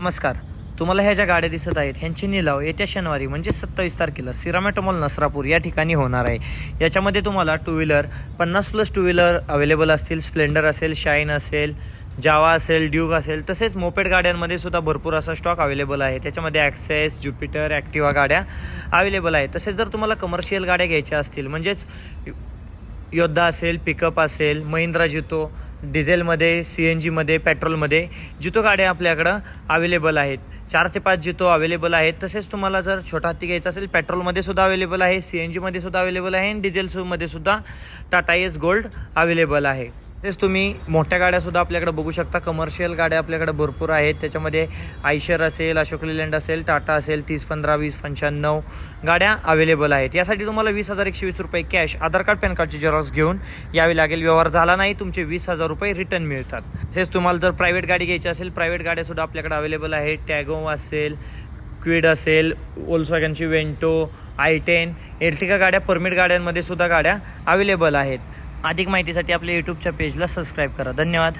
नमस्कार. तुम्हाला ह्या ज्या गाड्या दिसत आहेत ह्यांची निलाव येत्या शनिवारी म्हणजे 27 तारखेला सिरामेट मॉल नसरापूर या ठिकाणी होणार आहे. याच्यामध्ये तुम्हाला two wheeler 50+ two wheeler available असतील. स्प्लेंडर असेल, शाईन असेल, जावा असेल, ड्यूक असेल, तसेच मोपेड गाड्यांमध्ये सुद्धा भरपूर असा स्टॉक अवेलेबल आहे. त्याच्यामध्ये ॲक्सेस, ज्युपिटर, ॲक्टिवा गाड्या अवेलेबल आहेत. तसेच जर तुम्हाला कमर्शियल गाड्या घ्यायच्या असतील म्हणजेच योद्धा असेल, पिकअप असेल, महिंद्रा जितो, डिझेलमध्ये, CNGमध्ये, पेट्रोलमध्ये जितो गाड्या आपल्याकडं अवेलेबल आहेत. 4 ते 5 जितो अवेलेबल आहेत. तसेच तुम्हाला जर छोटा हत्ती घ्यायचा असेल पेट्रोलमध्ये सुद्धा अवेलेबल आहे, CNGमध्ये सुद्धा अवेलेबल आहे आणि डिझेलमध्ये सुद्धा टाटा एस गोल्ड अवेलेबल आहे. तसेच तुम्ही मोठ्या गाड्यासुद्धा आपल्याकडे बघू शकता. कमर्शियल गाड्या आपल्याकडे भरपूर आहेत. त्याच्यामध्ये आयशर असेल, अशोक लेलँड असेल, टाटा असेल, 3015, 2095 गाड्या अवेलेबल आहेत. यासाठी तुम्हाला 20,120 रुपये कॅश, आधार कार्ड, पॅन कार्डची झेरॉक्स घेऊन यावी लागेल. व्यवहार झाला नाही तुमचे 20,000 रुपये रिटर्न मिळतात. तसेच तुम्हाला जर प्रायव्हेट गाडी घ्यायची असेल, प्रायव्हेट गाड्यासुद्धा आपल्याकडे अवेलेबल आहेत. टॅगो असेल, क्विड असेल, वोल्क्सवॅगनची वेंटो, i10, एर्टिगा गाड्या, परमिट गाड्यांमध्ये सुद्धा गाड्या अवेलेबल आहेत. अधिक माहितीसाठी आपल्या यूट्यूबच्या पेजला सबस्क्राईब करा. धन्यवाद.